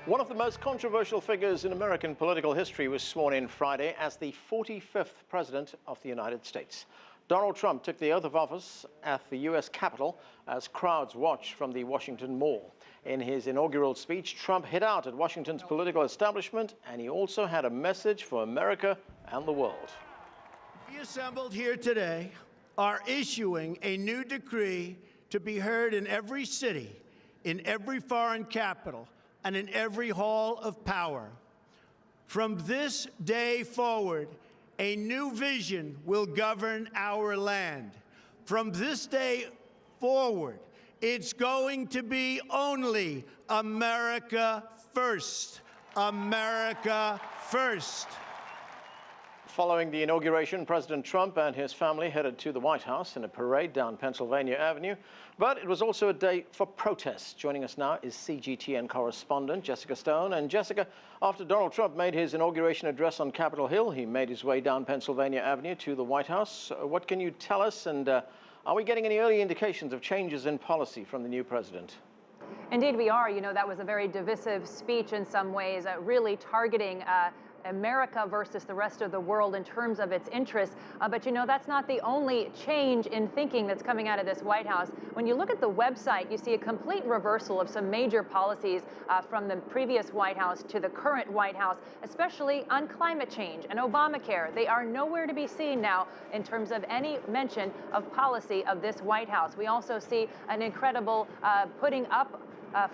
One of the most controversial figures in American political history was sworn in Friday as the 45th President of the United States. Donald Trump took the oath of office at the U.S. Capitol as crowds watched from the Washington Mall. In his inaugural speech, Trump hit out at Washington's political establishment, and he also had a message for America and the world. We assembled here today are issuing a new decree to be heard in every city, in every foreign capital, and in every hall of power. From this day forward, a new vision will govern our land. From this day forward, it's going to be only America first. America first. Following the inauguration, President Trump and his family headed to the White House in a parade down Pennsylvania Avenue. But it was also a day for protests. Joining us now is CGTN correspondent Jessica Stone. And Jessica, after Donald Trump made his inauguration address on Capitol Hill, he made his way down Pennsylvania Avenue to the White House. What can you tell us? And are we getting any early indications of changes in policy from the new president? Indeed, we are. You know, that was a very divisive speech in some ways, really targeting America versus the rest of the world in terms of its interests. But you know, that's not the only change in thinking that's coming out of this White House. When you look at the website, you see a complete reversal of some major policies from the previous White House to the current White House, especially on climate change and Obamacare. They are nowhere to be seen now in terms of any mention of policy of this White House. We also see an incredible putting up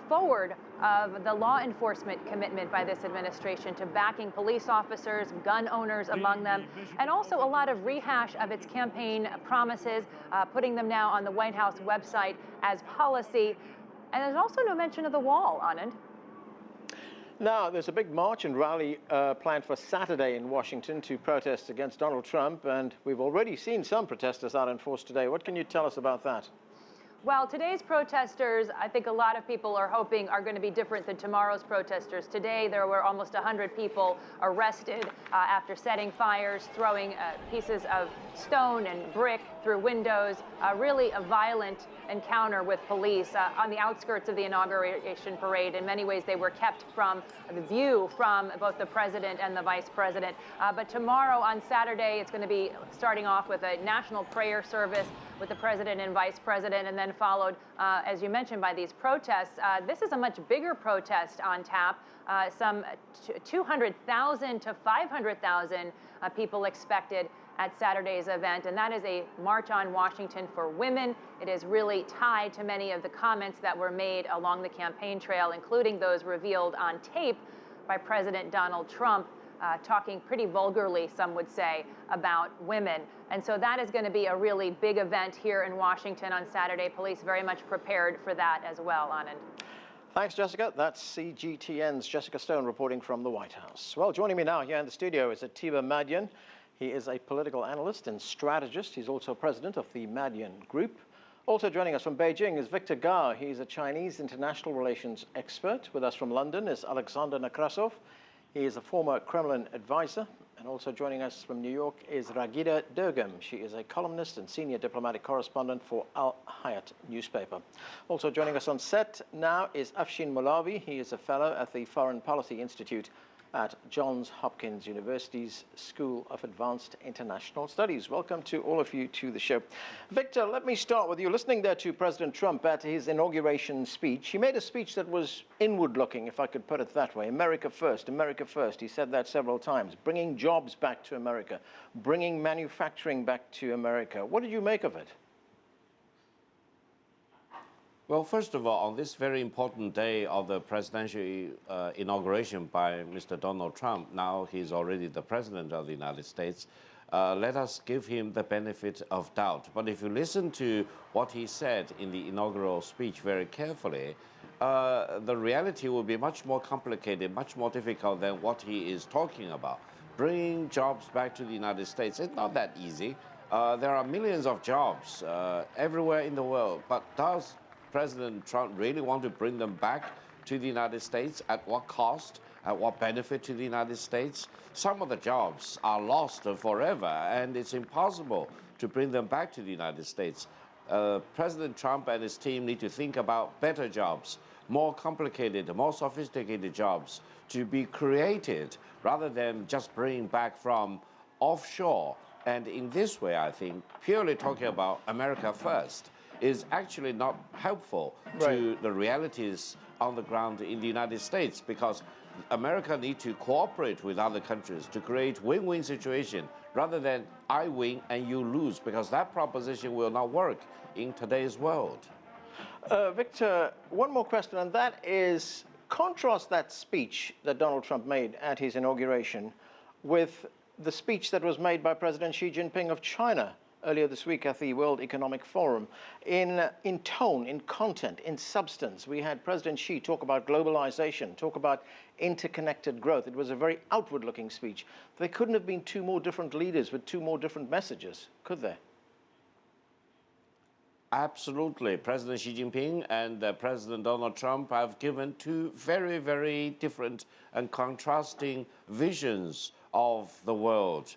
forward of the law enforcement commitment by this administration to backing police officers, gun owners among them, and also a lot of rehash of its campaign promises, putting them now on the White House website as policy. And there's also no mention of the wall, Anand. Now, there's a big march and rally planned for Saturday in Washington to protest against Donald Trump, and we've already seen some protesters out in force today. What can you tell us about that? Well, today's protesters, I think a lot of people are hoping are going to be different than tomorrow's protesters. Today, there were almost 100 people arrested after setting fires, throwing pieces of stone and brick through windows, really a violent encounter with police on the outskirts of the inauguration parade. In many ways, they were kept from the view from both the president and the vice president. But tomorrow, on Saturday, it's going to be starting off with a national prayer service with the president and vice president, and then followed, as you mentioned, by these protests. This is a much bigger protest on tap. Some 200,000 to 500,000 people expected at Saturday's event, and that is a March on Washington for Women. It is really tied to many of the comments that were made along the campaign trail, including those revealed on tape by President Donald Trump, talking pretty vulgarly, some would say, about women. And so that is going to be a really big event here in Washington on Saturday. Police very much prepared for that as well, Anand. Thanks, Jessica. That's CGTN's Jessica Stone reporting from the White House. Well, joining me now here in the studio is Atiba Madyun. He is a political analyst and strategist. He's also president of the Madyun Group. Also joining us from Beijing is Victor Gao. He's a Chinese international relations expert. With us from London is Alexander Nekrassov. He is a former Kremlin advisor. And also joining us from New York is Raghida Dergham. She is a columnist and senior diplomatic correspondent for Hayat newspaper. Also joining us on set now is Afshin Molavi. He is a fellow at the Foreign Policy Institute at Johns Hopkins University's School of Advanced International Studies. Welcome to all of you to the show. Victor, let me start with you. Listening there to President Trump at his inauguration speech, he made a speech that was inward-looking, if I could put it that way. America first, America first. He said that several times. Bringing jobs back to America, bringing manufacturing back to America. What did you make of it? Well, first of all, on this very important day of the presidential inauguration by Mr. Donald Trump, now he's already the president of the United States, let us give him the benefit of doubt. But if you listen to what he said in the inaugural speech very carefully, the reality will be much more complicated, much more difficult than what he is talking about. Bringing jobs back to the United States, it's not that easy. There are millions of jobs everywhere in the world, but does President Trump really want to bring them back to the United States? At what cost? At what benefit to the United States? Some of the jobs are lost forever, and it's impossible to bring them back to the United States. President Trump and his team need to think about better jobs, more complicated, more sophisticated jobs to be created rather than just bringing back from offshore. And in this way, I think, purely talking about America first is actually not helpful to the realities on the ground in the United States, because America needs to cooperate with other countries to create win-win situation rather than I win and you lose, because that proposition will not work in today's world. Victor, one more question, and that is, contrast that speech that Donald Trump made at his inauguration with the speech that was made by President Xi Jinping of China earlier this week at the World Economic Forum. In tone, in content, in substance, we had President Xi talk about globalization, talk about interconnected growth. It was a very outward-looking speech. There couldn't have been two more different leaders with two more different messages, could there? Absolutely. President Xi Jinping and President Donald Trump have given two very, very different and contrasting visions of the world.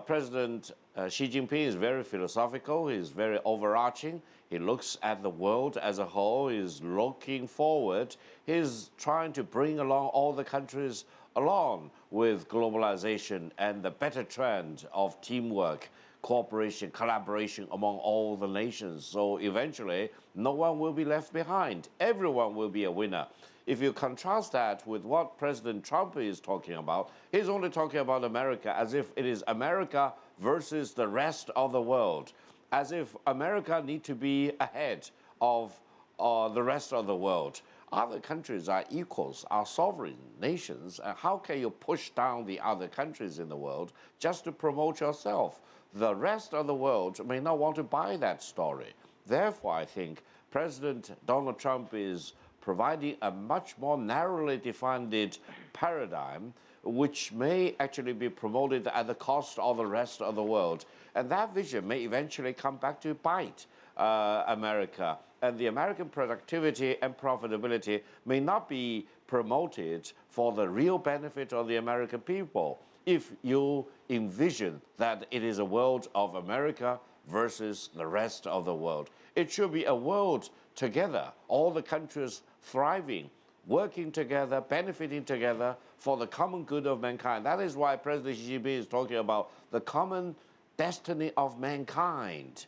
President Xi Jinping is very philosophical, he's very overarching, he looks at the world as a whole, he's looking forward, he's trying to bring along all the countries along with globalization and the better trend of teamwork, cooperation, collaboration among all the nations. So eventually, no one will be left behind. Everyone will be a winner. If you contrast that with what President Trump is talking about, he's only talking about America as if it is America versus the rest of the world, as if America needs to be ahead of the rest of the world. Other countries are equals, are sovereign nations, and how can you push down the other countries in the world just to promote yourself? The rest of the world may not want to buy that story. Therefore, I think President Donald Trump is providing a much more narrowly defined paradigm, which may actually be promoted at the cost of the rest of the world. And that vision may eventually come back to bite America. And the American productivity and profitability may not be promoted for the real benefit of the American people if you envision that it is a world of America versus the rest of the world. It should be a world together, all the countries thriving, working together, benefiting together for the common good of mankind. That is why President Xi Jinping is talking about the common destiny of mankind.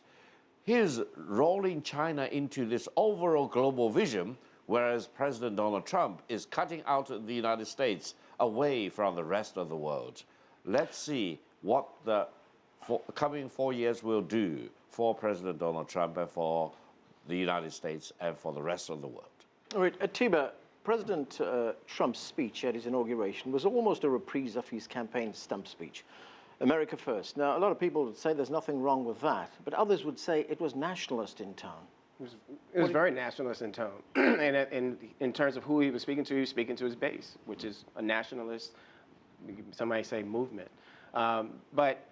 He's rolling China into this overall global vision, whereas President Donald Trump is cutting out the United States away from the rest of the world. Let's see what the coming 4 years will do for President Donald Trump and for the United States and for the rest of the world. All right, Atiba, President Trump's speech at his inauguration was almost a reprise of his campaign stump speech. America first. Now, a lot of people would say there's nothing wrong with that, but others would say it was nationalist in tone. It was very nationalist in tone. And in terms of who he was speaking to his base, which is a nationalist, some might say movement. But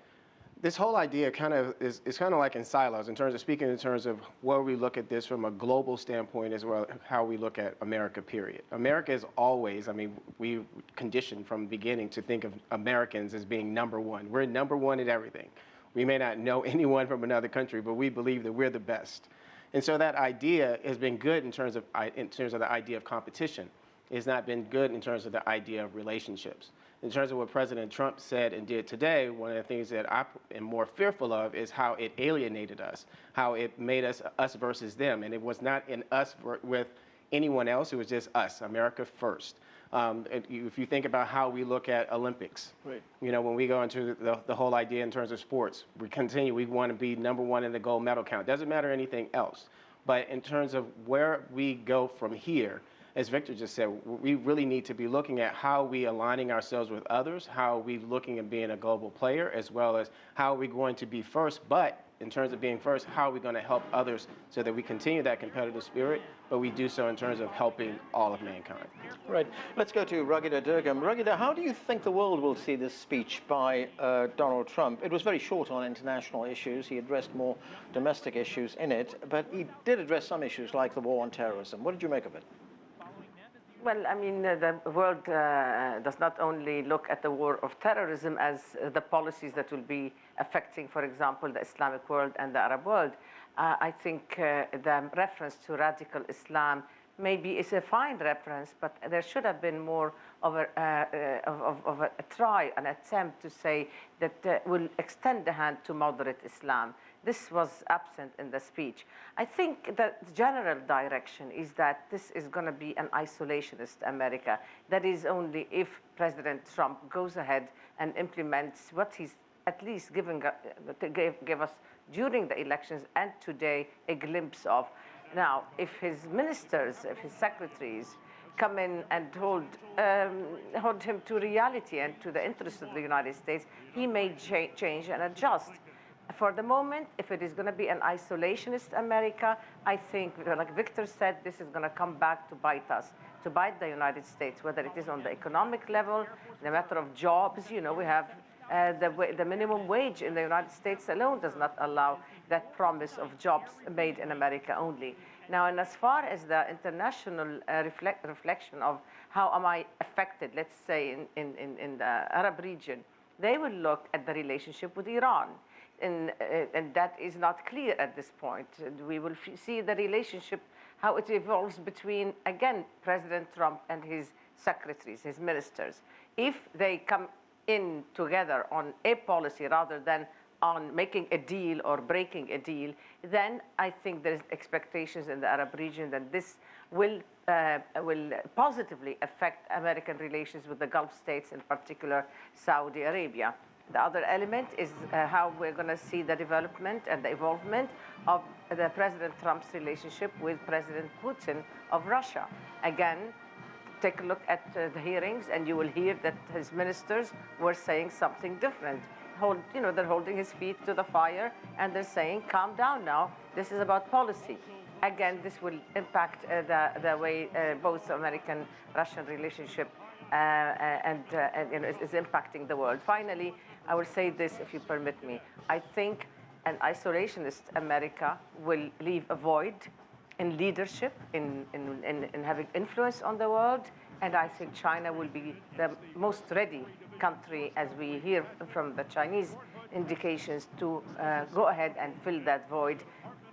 this whole idea kind of is kind of like in silos in terms of speaking in terms of where we look at this from a global standpoint as well as how we look at America, period. America is always, I mean, we conditioned from the beginning to think of Americans as being number one. We're number one at everything. We may not know anyone from another country, but we believe that we're the best. And so that idea has been good in terms of the idea of competition. It's not been good in terms of the idea of relationships. In terms of what President Trump said and did today, one of the things that I am more fearful of is how it alienated us, how it made us versus them. And it was not in us with anyone else, it was just us, America first. If you think about how we look at Olympics, right. You know, when we go into the whole idea in terms of sports, we want to be number one in the gold medal count. Doesn't matter anything else. But in terms of where we go from here, as Victor just said, we really need to be looking at how we aligning ourselves with others, how we looking at being a global player, as well as how are we going to be first. But in terms of being first, how are we going to help others so that we continue that competitive spirit, but we do so in terms of helping all of mankind. Right. Let's go to Raghida Dergham. Raghida, how do you think the world will see this speech by Donald Trump? It was very short on international issues. He addressed more domestic issues in it, but he did address some issues like the war on terrorism. What did you make of it? Well, I mean, the world does not only look at the war of terrorism as the policies that will be affecting, for example, the Islamic world and the Arab world. I think the reference to radical Islam maybe is a fine reference, but there should have been more of a try, an attempt to say that we'll extend the hand to moderate Islam. This was absent in the speech. I think that the general direction is that this is going to be an isolationist America. That is only if President Trump goes ahead and implements what he's at least gave us during the elections and today a glimpse of. Now, if his ministers, if his secretaries come in and hold him to reality and to the interests of the United States, he may change and adjust. For the moment, if it is going to be an isolationist America, I think, like Victor said, this is going to come back to bite us, to bite the United States, whether it is on the economic level, the matter of jobs. You know, we have the minimum wage in the United States alone does not allow that promise of jobs made in America only. Now, and as far as the international reflection of how am I affected, let's say in the Arab region, they will look at the relationship with Iran. And that is not clear at this point. And we will see the relationship, how it evolves between, again, President Trump and his secretaries, his ministers. If they come in together on a policy rather than on making a deal or breaking a deal, then I think there's expectations in the Arab region that this will positively affect American relations with the Gulf states, in particular Saudi Arabia. The other element is how we're going to see the development and the evolvement of the President Trump's relationship with President Putin of Russia. Again, take a look at the hearings, and you will hear that his ministers were saying something different. They're holding his feet to the fire, and they're saying, calm down now. This is about policy. Again, this will impact the way both American-Russian relationship is impacting the world. Finally, I will say this, if you permit me. I think an isolationist America will leave a void in leadership, in having influence on the world, and I think China will be the most ready country, as we hear from the Chinese indications, to go ahead and fill that void,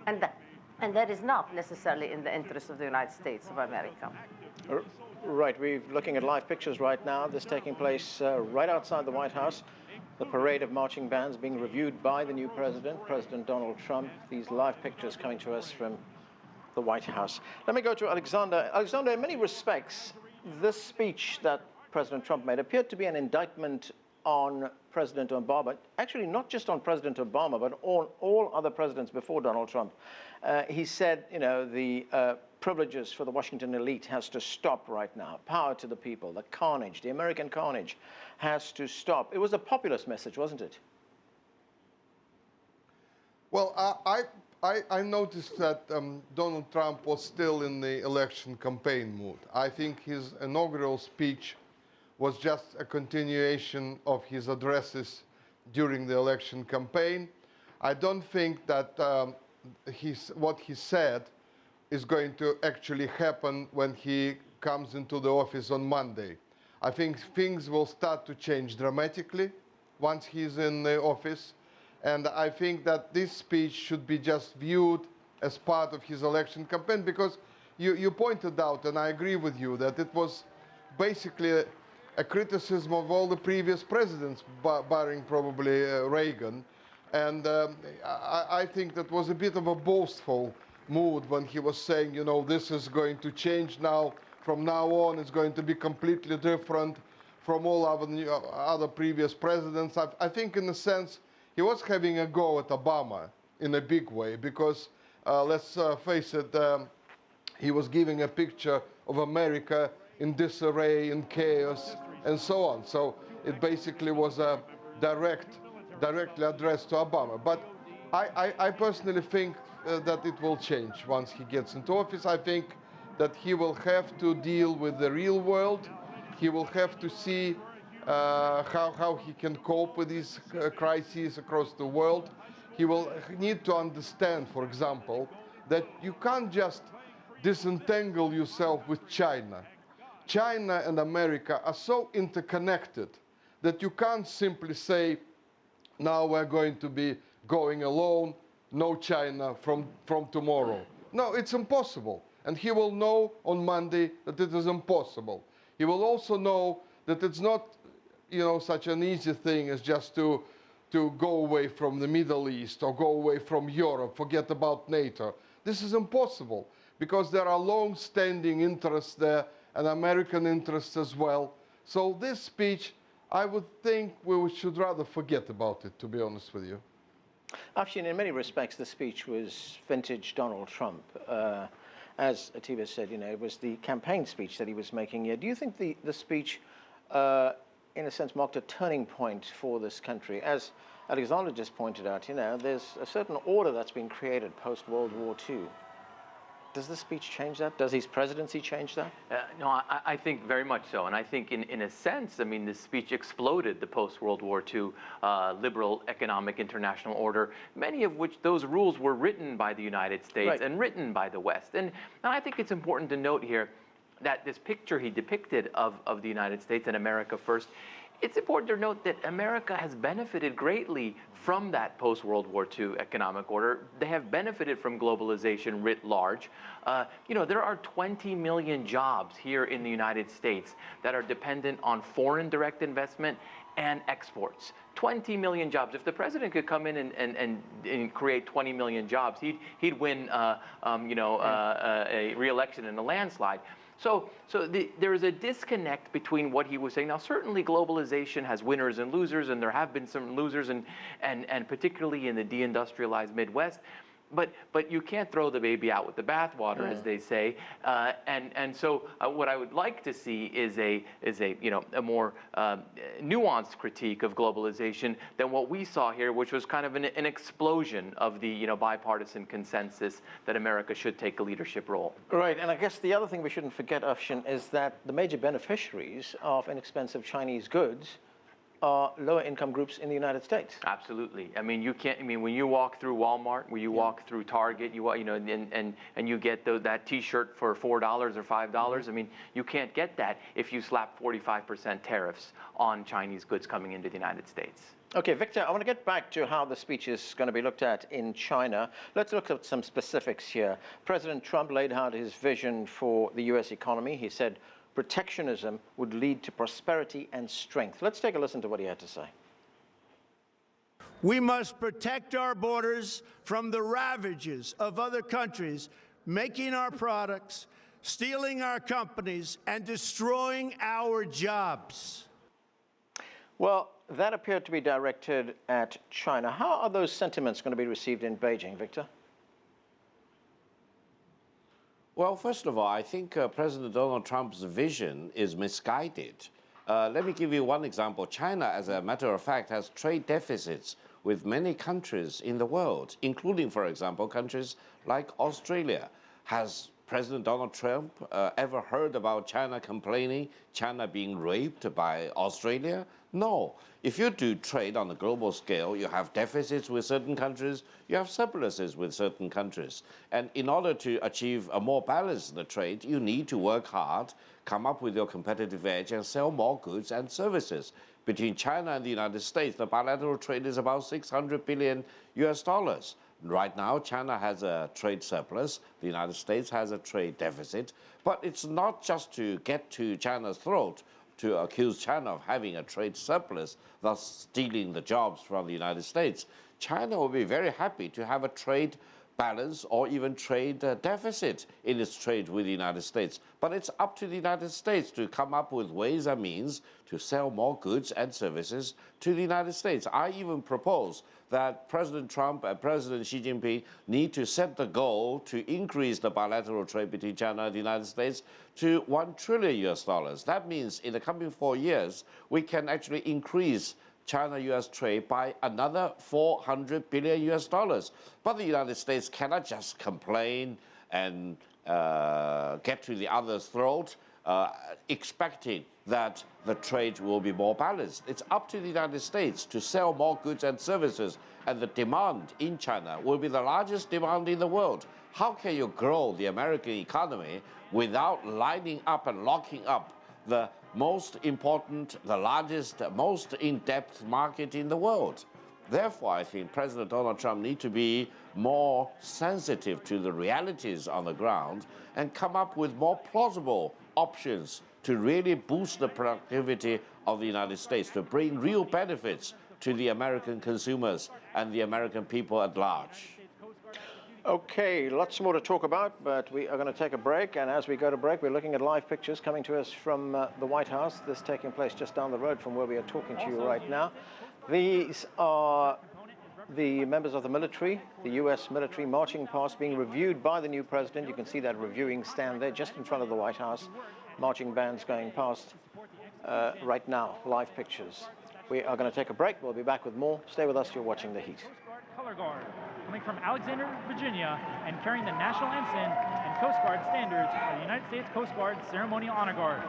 and that is not necessarily in the interest of the United States of America. Right, we're looking at live pictures right now. This taking place right outside the White House. The parade of marching bands being reviewed by the new president, President Donald Trump. These live pictures coming to us from the White House. Let me go to Alexander. Alexander, in many respects, this speech that President Trump made appeared to be an indictment on President Obama, actually not just on President Obama, but on all other presidents before Donald Trump. He said, you know, the privileges for the Washington elite has to stop right now. Power to the people. The carnage, the American carnage has to stop. It was a populist message, wasn't it? Well, I noticed that Donald Trump was still in the election campaign mood. I think his inaugural speech was just a continuation of his addresses during the election campaign. I don't think that what he said is going to actually happen when he comes into the office on Monday. I think things will start to change dramatically once he's in the office. And I think that this speech should be just viewed as part of his election campaign, because you pointed out, and I agree with you, that it was basically a criticism of all the previous presidents, barring probably Reagan. And I think that was a bit of a boastful mood when he was saying, you know, this is going to change now. From now on, it's going to be completely different from all other previous presidents. I think, in a sense, he was having a go at Obama in a big way, because let's face it, he was giving a picture of America in disarray, in chaos, and so on. So it basically was a directly addressed to Obama. But I personally think that it will change once he gets into office. I think that he will have to deal with the real world. He will have to see how he can cope with these crises across the world. He will need to understand, for example, that you can't just disentangle yourself with China. China and America are so interconnected that you can't simply say, now we're going to be going alone, no China from tomorrow. No, it's impossible. And he will know on Monday that it is impossible. He will also know that it's not, such an easy thing as just to go away from the Middle East or go away from Europe, forget about NATO. This is impossible because there are long-standing interests there and American interests as well. So this speech, I would think we should rather forget about it, to be honest with you. Afshin, in many respects, the speech was vintage Donald Trump. As Atiba said, it was the campaign speech that he was making here. Do you think the speech, in a sense, marked a turning point for this country? As Alexander just pointed out, there's a certain order that's been created post-World War II. Does this speech change that? Does his presidency change that? No, I think very much so. And I think in a sense, I mean, this speech exploded the post-World War II liberal economic international order, many of which those rules were written by the United States and written by the West. And I think it's important to note here that this picture he depicted of the United States and America first, it's important to note that America has benefited greatly from that post-World War II economic order. They have benefited from globalization writ large. There are 20 million jobs here in the United States that are dependent on foreign direct investment and exports. 20 million jobs. If the president could come in and create 20 million jobs, he'd win a re-election in a landslide. So there is a disconnect between what he was saying. Now, certainly globalization has winners and losers, and there have been some losers, and particularly in the deindustrialized Midwest. But you can't throw the baby out with the bathwater, as they say. So what I would like to see is a more nuanced critique of globalization than what we saw here, which was kind of an explosion of the bipartisan consensus that America should take a leadership role. Right, and I guess the other thing we shouldn't forget, Afshin, is that the major beneficiaries of inexpensive Chinese goods are lower income groups in the United States. Absolutely. I mean, when you walk through Walmart, when you walk through Target, and you get that T-shirt for $4 or $5. I mean, you can't get that if you slap 45% tariffs on Chinese goods coming into the United States. Okay, Victor, I want to get back to how the speech is going to be looked at in China. Let's look at some specifics here. President Trump laid out his vision for the U.S. economy. He said protectionism would lead to prosperity and strength. Let's take a listen to what he had to say. We must protect our borders from the ravages of other countries, making our products, stealing our companies, and destroying our jobs. Well, that appeared to be directed at China. How are those sentiments going to be received in Beijing, Victor? Well, first of all, I think President Donald Trump's vision is misguided. Let me give you one example. China, as a matter of fact, has trade deficits with many countries in the world, including, for example, countries like Australia. Has President Donald Trump ever heard about China complaining, China being raped by Australia? No. If you do trade on a global scale, you have deficits with certain countries, you have surpluses with certain countries. And in order to achieve a more balanced trade, you need to work hard, come up with your competitive edge, and sell more goods and services. Between China and the United States, the bilateral trade is about $600 billion US. Right now, China has a trade surplus, the United States has a trade deficit, but it's not just to get to China's throat to accuse China of having a trade surplus, thus stealing the jobs from the United States. China will be very happy to have a trade balance or even trade deficit in its trade with the United States. But it's up to the United States to come up with ways and means to sell more goods and services to the United States. I even propose that President Trump and President Xi Jinping need to set the goal to increase the bilateral trade between China and the United States to $1 trillion US. That means in the coming 4 years, we can actually increase China-US trade by another $400 billion US. But the United States cannot just complain and get to the other's throat, expecting that the trade will be more balanced. It's up to the United States to sell more goods and services, and the demand in China will be the largest demand in the world. How can you grow the American economy without lining up and locking up the most important, the largest, most in-depth market in the world? Therefore, I think President Donald Trump needs to be more sensitive to the realities on the ground and come up with more plausible options to really boost the productivity of the United States, to bring real benefits to the American consumers and the American people at large. Okay, lots more to talk about, but we are going to take a break. And as we go to break, we're looking at live pictures coming to us from the White House. This taking place just down the road from where we are talking to you right now. These are the members of the military, the U.S. military marching past, being reviewed by the new president. You can see that reviewing stand there just in front of the White House. Marching bands going past right now, live pictures. We are going to take a break. We'll be back with more. Stay with us. You're watching The Heat. Color Guard, coming from Alexander, Virginia, and carrying the national ensign and Coast Guard standards are the United States Coast Guard Ceremonial Honor Guard.